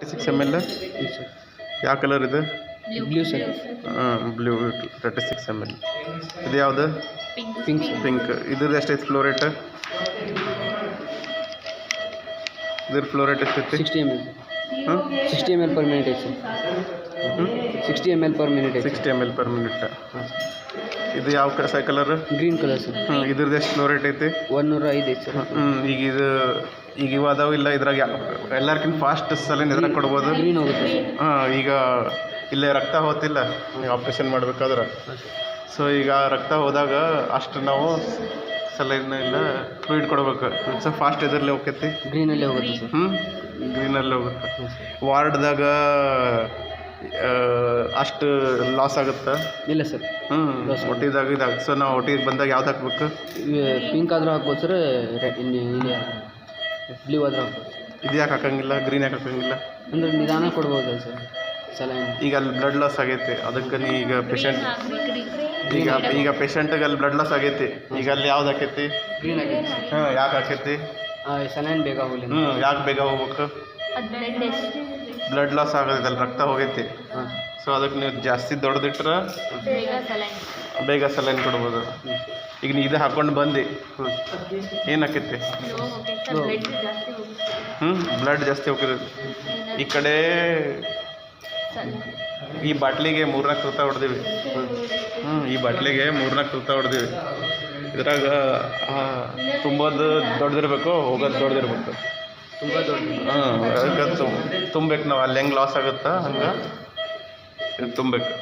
36 ml ಯಾವ colour ಇದೆ? Blue sir. Blue 36 ml. ಇದು ಯಾವುದು? ಪಿಂಕ್. ಇದ್ರದ್ದು ಎಷ್ಟೈತೆ ಫ್ಲೋ ರೇಟ್? ಇದ್ರ ಫ್ಲೋ ರೇಟ್ ಎಷ್ಟೈತಿ? 60 ml. 60 ml per minute ಐತೆ ಸರ್. 60 ml per minute ಐತೆ. 60 ml per minute. ಇದು ಯಾವ ಕಲರ್? Green colour sir. ಇದ್ರದ್ದು ಎಷ್ಟು ಫ್ಲೋ ರೇಟ್ ಐತಿ? 105 ಐತೆ ಸರ್. ಈಗ ಇವು ಅದಾವ ಇಲ್ಲ ಇದ್ರಾಗ ಎಲ್ಲರ್ಕಿಂತ ಫಾಸ್ಟ್ ಸಲೈನ್ ಇದ್ರಾಗ ಕೊಡ್ಬೋದು? ಗ್ರೀನ್ ಹೋಗುತ್ತೆ. ಈಗ ಇಲ್ಲೇ ರಕ್ತ ಹೋತಿಲ್ಲ ಆಪ್ರೇಷನ್ ಮಾಡ್ಬೇಕಾದ್ರೆ, ಸೊ ಈಗ ರಕ್ತ ಹೋದಾಗ ಅಷ್ಟು ನಾವು ಸಲೈನ್ ಇಲ್ಲ ಫ್ಲೂಯಿಡ್ ಕೊಡ್ಬೇಕು. ಸೊ ಫಾಸ್ಟ್ ಎದರಲ್ಲಿ ಹೋಗ್ತೈತಿ? ಗ್ರೀನಲ್ಲೇ ಹೋಗುತ್ತೆ ಸರ್. ಗ್ರೀನಲ್ಲಿ ಹೋಗುತ್ತೆ. ವಾರ್ಡ್ದಾಗ ಅಷ್ಟು ಲಾಸ್ ಆಗುತ್ತಾ? ಇಲ್ಲ ಸರ್. ಒಟ್ಟಿದಾಗ ಇದಾಗ. ಸೊ ನಾವು ಒಟ್ಟಿಗೆ ಬಂದಾಗ ಯಾವ್ದು ಹಾಕ್ಬೇಕು? ಪಿಂಕ್ ಆದರೂ ಹಾಕ್ಬೋದು ಸರ್, ಬ್ಲೂ ಆದರೂ ಹಾಕ್ಬೋದು. ಇದು ಯಾಕೆ ಹಾಕಂಗಿಲ್ಲ? ಗ್ರೀನ್ ಯಾಕೆ ಹಾಕಂಗಿಲ್ಲ? ಅಂದರೆ ನಿಧಾನ ಕೊಡ್ಬೋದಲ್ಲ ಸರ್ ಸಲೈನ್. ಈಗ ಅಲ್ಲಿ ಬ್ಲಡ್ ಲಾಸ್ ಆಗೈತಿ, ಅದಕ್ಕೆ ಈಗ ಪೇಷಂಟ್ ಈಗ ಪೇಷಂಟಿಗೆ ಅಲ್ಲಿ ಬ್ಲಡ್ ಲಾಸ್ ಆಗೈತಿ, ಈಗ ಅಲ್ಲಿ ಯಾವ್ದು ಹಾಕೈತಿ? ಗ್ರೀನ್ ಆಗೈತಿ. ಯಾಕೆ ಹಾಕೈತಿ? ಸಲೈನ್ ಬೇಗ ಹೋಗಲಿ. ಯಾಕೆ ಬೇಗ ಹೋಗ್ಬೇಕು? ಬ್ಲಡ್ ಲಾಸ್ ಆಗೋದೈತೆ, ಅಲ್ಲಿ ರಕ್ತ ಹೋಗೈತಿ. ಸೊ ಅದಕ್ಕೆ ನೀವು ಜಾಸ್ತಿ ದೊಡ್ಡದಿಟ್ರೆ ಬೇಗ ಸಲೈನ್ ಕೊಡ್ಬೋದು. ಈಗ ನೀವು ಇದು ಹಾಕ್ಕೊಂಡು ಬಂದು ಏನು ಹಾಕೈತಿ? ಬ್ಲಡ್ ಜಾಸ್ತಿ ಹೋಗಿರೋದು. ಈ ಕಡೆ ಈ ಬಾಟ್ಲಿಗೆ 4-4 ತುರ್ತ ಹೊಡೆದಿವಿ. ಈ ಬಾಟ್ಲಿಗೆ 4-4 ತುರ್ತ ಹೊಡೆದಿವಿ. ಇದ್ರಾಗ ತುಂಬೋದು ದೊಡ್ಡದಿರ್ಬೇಕು, ಹೋಗೋದು ದೊಡ್ಡದಿರ್ಬೇಕು. ತುಂಬ ದೊಡ್ಡ. ಅದಕ್ಕೆ ತುಂಬಬೇಕು ನಾವು. ಅಲ್ಲಿ ಹೆಂಗೆ ಲಾಸ್ ಆಗುತ್ತಾ ಹಂಗೆ ಇದು ತುಂಬಬೇಕು.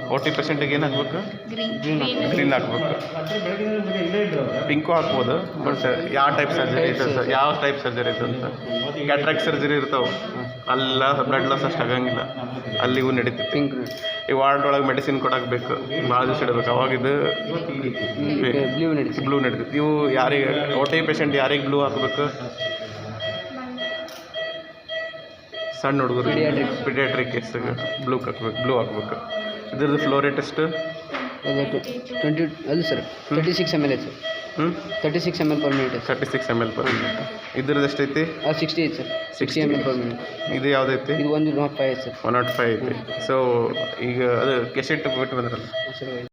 40%ಗೆ ಏನು ಹಾಕ್ಬೇಕು? ಗ್ರೀನ್ ಹಾಕ್ಬೇಕು. ಪಿಂಕು ಹಾಕ್ಬೋದು, ಬಟ್ ಯಾವ ಟೈಪ್ ಸರ್ಜರಿ ಇದೆ ಸರ್? ಯಾವ ಟೈಪ್ ಸರ್ಜರಿ ಇದೆ ಅಂತ? ಕ್ಯಾಟ್ರಾಕ್ಟ್ ಸರ್ಜರಿ ಇರ್ತಾವೆ, ಅಲ್ಲ ಬ್ಲಡ್ ಲಾಸ್ ಅಷ್ಟು ಆಗಂಗಿಲ್ಲ, ಅಲ್ಲಿಗೂ ನಡೀತೈತಿ. ಪಿಂಕ್. ಈ ವಾರ್ಡ್ ಒಳಗೆ ಮೆಡಿಸಿನ್ ಕೊಡಾಕಬೇಕು, ಭಾಳ ದಿವಸ ಇಡಬೇಕು, ಅವಾಗಿದ್ದು ಬ್ಲೂ ನಡೀತೈತಿ. ಇವು ಯಾರಿಗೆ OT ಪೇಷಂಟ್ ಯಾರಿಗೆ ಬ್ಲೂ ಹಾಕಬೇಕು? ಸಣ್ಣ ಹುಡುಗರು ಪಿಡಿಯಾಟ್ರಿಕ್ ಕೇಸಿಗೆ ಬ್ಲೂ ಹಾಕ್ಬೇಕು. ಇದ್ರದ್ದು ಫ್ಲೋ ರೇಟ್ ಎಷ್ಟು? 20 ಅಲ್ಲ ಸರ್, 36 ml ಐತೆ sir. 36 ml per minute. 36 ml per minute. ಇದ್ರದ್ದು ಎಷ್ಟೈತಿ? 60 ಐತೆ ಸರ್. 60 ml per minute. ಇದು ಯಾವುದೈತಿ? ಇದು 105 ಐತೆ ಸರ್. 105 ಐತಿ. ಸೊ ಈಗ ಅದು ಕೆಸೆಟ್ ಬಿಟ್ಟು ಬಂದ್ರಲ್ಲ ಸರ್.